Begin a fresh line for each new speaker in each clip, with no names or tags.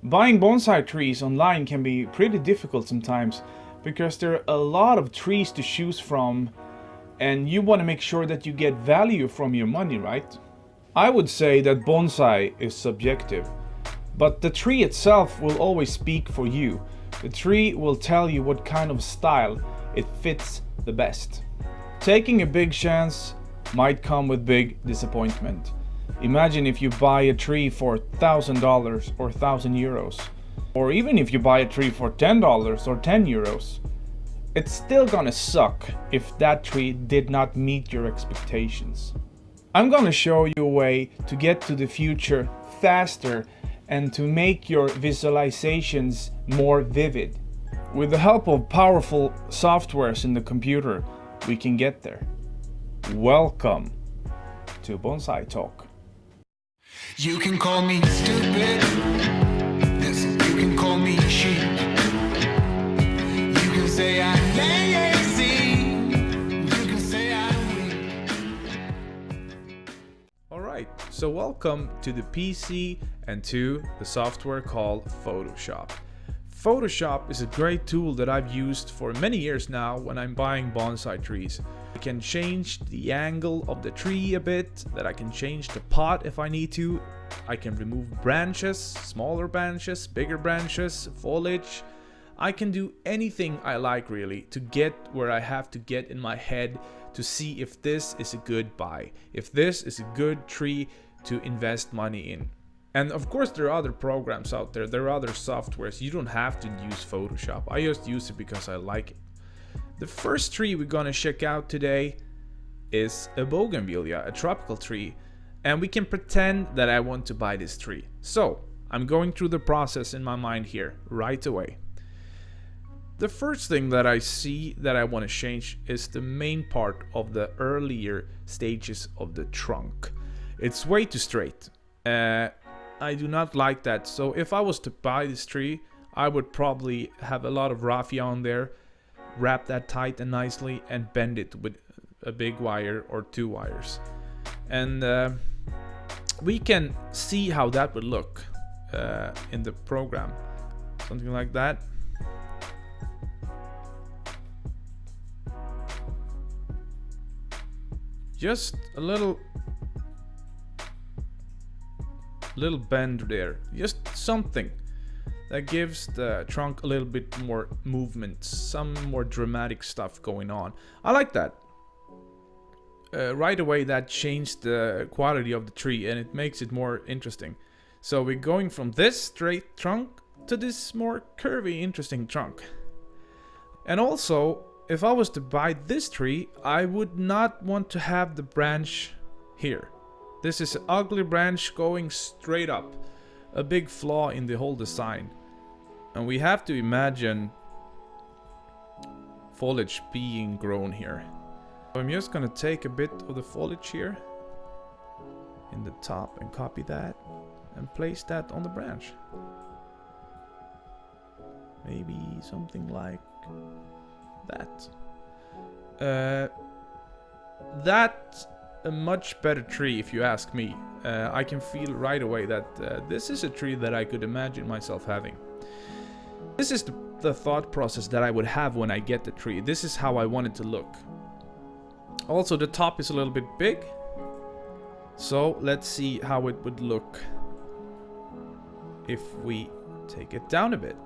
Buying bonsai trees online can be pretty difficult sometimes because there are a lot of trees to choose from and you want to make sure that you get value from your money, right? I would say that bonsai is subjective, but the tree itself will always speak for you. The tree will tell you what kind of style it fits the best. Taking a big chance might come with big disappointment. Imagine if you buy a tree for $1,000 or €1,000, or even if you buy a tree for $10 or €10. It's still gonna suck if that tree did not meet your expectations. I'm gonna show you a way to get to the future faster and to make your visualizations more vivid. With the help of powerful softwares in the computer, we can get there. Welcome to Bonsaitalk.
You can call me stupid. Listen, you can call me sheep. You can say I'm lazy. You can say I'm weak.
Alright, so welcome to the PC and to the software called Photoshop. Photoshop is a great tool that I've used for many years now when I'm buying bonsai trees. I can change the angle of the tree a bit, that I can change the pot if I need to. I can remove branches, smaller branches, bigger branches, foliage. I can do anything I like really to get where I have to get in my head to see if this is a good buy, if this is a good tree to invest money in. And of course there are other programs out there, there are other softwares. You don't have to use Photoshop. I just use it because I like it. The first tree we're gonna check out today is a bougainvillea, a tropical tree. And we can pretend that I want to buy this tree. So I'm going through the process in my mind here right away. The first thing that I see that I want to change is the main part of the earlier stages of the trunk. It's way too straight. I do not like that. So if I was to buy this tree, I would probably have a lot of raffia on there, wrap that tight and nicely, and bend it with a big wire or 2 wires. And we can see how that would look in the program. Something like that. Just a little bend there, just something that gives the trunk a little bit more movement, some more dramatic stuff going on. I like that. Right away that changed the quality of the tree and it makes it more interesting. So we're going from this straight trunk to this more curvy, interesting trunk. And also, if I was to buy this tree, I would not want to have the branch here. This is an ugly branch going straight up. A big flaw in the whole design. And we have to imagine foliage being grown here. So I'm just gonna take a bit of the foliage here in the top and copy that and place that on the branch. Maybe something like that. That's a much better tree if you ask me. I can feel right away that this is a tree that I could imagine myself having. This is the thought process that I would have when I get the tree. This is how I want it to look. Also the top is a little bit big. So let's see how it would look if we take it down a bit.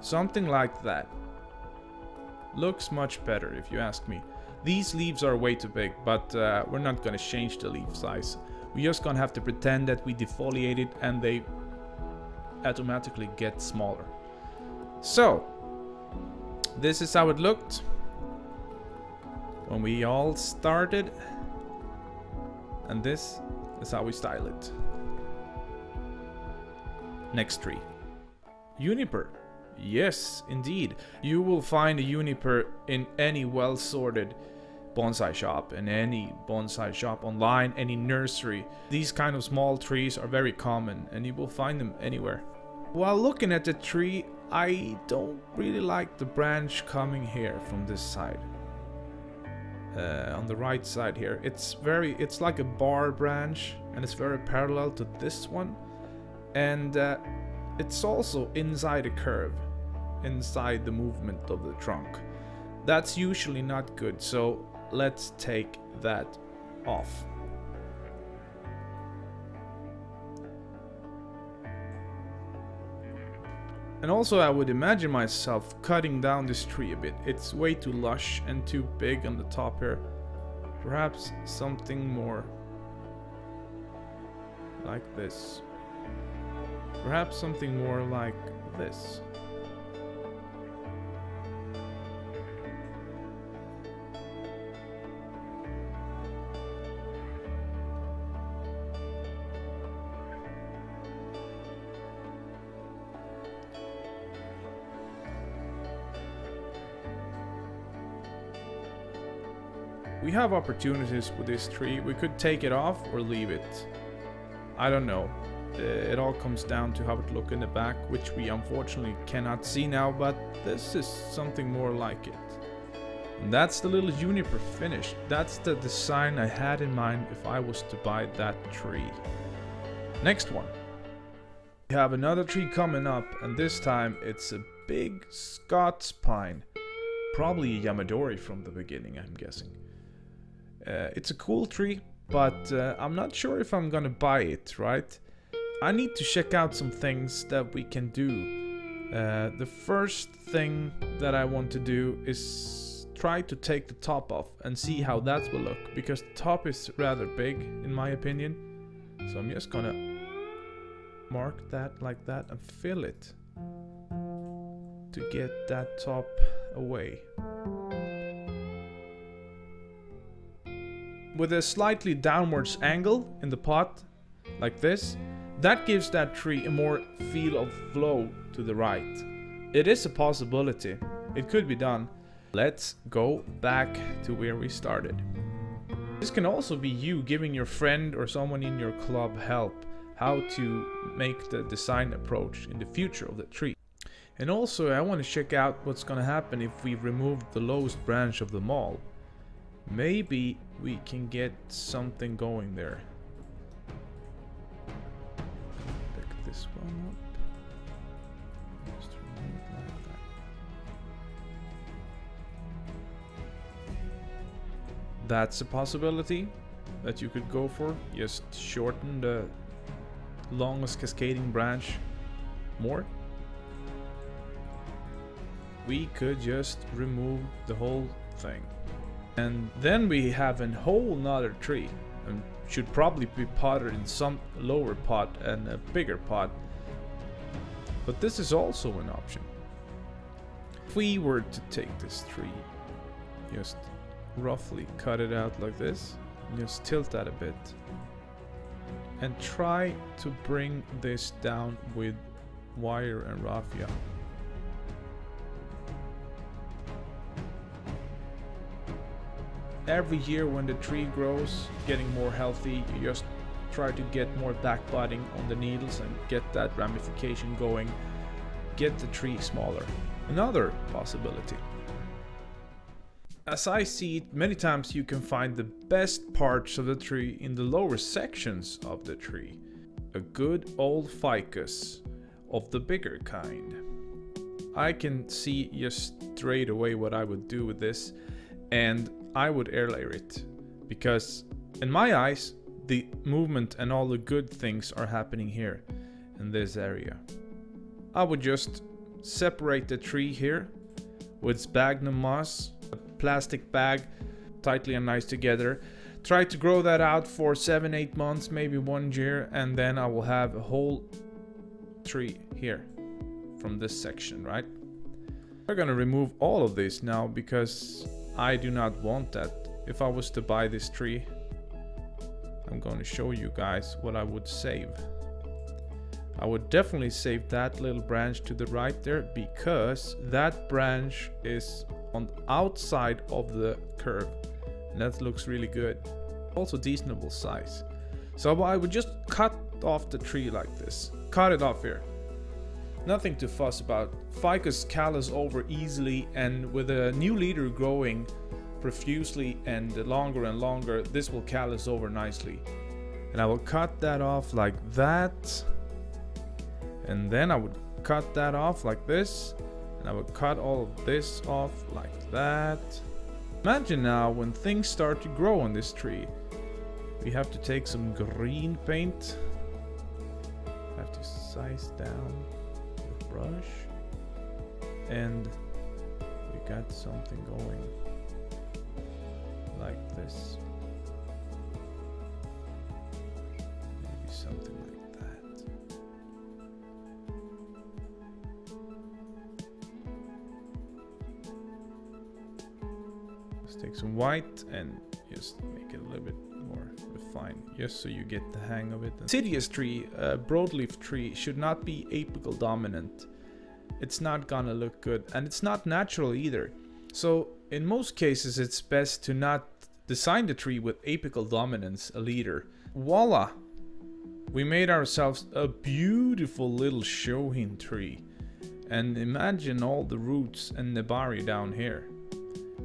Something like that. Looks much better if you ask me. These leaves are way too big, but we're not gonna change the leaf size. We're just gonna have to pretend that we defoliate it and they automatically get smaller. So, this is how it looked when we all started. And this is how we style it. Next tree. Juniper. Yes, indeed. You will find a juniper in any well-sorted bonsai shop, in any bonsai shop online, any nursery. These kind of small trees are very common and you will find them anywhere. While looking at the tree, I don't really like the branch coming here from this side. On the right side here. It's like a bar branch and it's very parallel to this one, and it's also inside a curve, inside the movement of the trunk. That's usually not good, so let's take that off. And also I would imagine myself cutting down this tree a bit. It's way too lush and too big on the top here. Perhaps something more like this. Perhaps something more like this. We have opportunities with this tree. We could take it off or leave it. I don't know. It all comes down to how it looks in the back, which we unfortunately cannot see now, but this is something more like it. And that's the little juniper finished. That's the design I had in mind if I was to buy that tree. Next one. We have another tree coming up, and this time it's a big Scots pine. Probably a Yamadori from the beginning, I'm guessing. It's a cool tree, but I'm not sure if I'm gonna buy it, right? I need to check out some things that we can do. The first thing that I want to do is try to take the top off and see how that will look, because the top is rather big in my opinion. So I'm just gonna mark that like that and fill it to get that top away. With a slightly downwards angle in the pot, like this, that gives that tree a more feel of flow to the right. It is a possibility. It could be done. Let's go back to where we started. This can also be you giving your friend or someone in your club help how to make the design approach in the future of the tree. And also I want to check out what's gonna happen if we remove the lowest branch of the mall. Maybe we can get something going there. Pick this one up. Just remove it like that. That's a possibility that you could go for. Just shorten the longest cascading branch more. We could just remove the whole thing. And then we have a whole nother tree, and should probably be potted in some lower pot and a bigger pot. But this is also an option. If we were to take this tree, just roughly cut it out like this, and just tilt that a bit, and try to bring this down with wire and raffia. Every year when the tree grows, getting more healthy, you just try to get more back budding on the needles and get that ramification going. Get the tree smaller. Another possibility. As I see it, many times you can find the best parts of the tree in the lower sections of the tree. A good old ficus of the bigger kind. I can see just straight away what I would do with this, and I would air layer it, because in my eyes the movement and all the good things are happening here in this area. I would just separate the tree here with sphagnum moss, a plastic bag, tightly and nice together. Try to grow that out for 7-8 months, maybe 1 year, and then I will have a whole tree here from this section, right? We're gonna remove all of this now because I do not want that. If I was to buy this tree, I'm going to show you guys what I would save. I would definitely save that little branch to the right there, because that branch is on the outside of the curve, and that looks really good. Also decentable size. So I would just cut off the tree like this. Cut it off here. Nothing to fuss about. Ficus callus over easily, and with a new leader growing profusely and longer, this will callus over nicely. And I will cut that off like that. And then I would cut that off like this. And I would cut all of this off like that. Imagine now when things start to grow on this tree. We have to take some green paint. I have to size down the brush. And we got something going like this. Maybe something like that. Let's take some white and just make it a little bit more refined, just so you get the hang of it. Deciduous tree, broadleaf tree, should not be apical dominant. It's not gonna look good, and it's not natural either. So in most cases it's best to not design the tree with apical dominance, a leader. Voila! We made ourselves a beautiful little shohin tree. And imagine all the roots and nebari down here.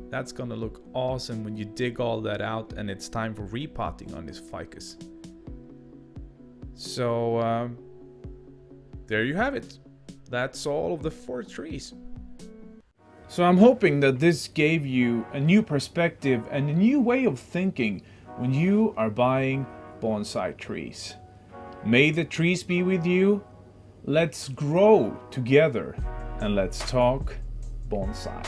That's gonna look awesome when you dig all that out and it's time for repotting on this ficus. So there you have it. That's all of the 4 trees. So I'm hoping that this gave you a new perspective and a new way of thinking when you are buying bonsai trees. May the trees be with you. Let's grow together and let's talk bonsai.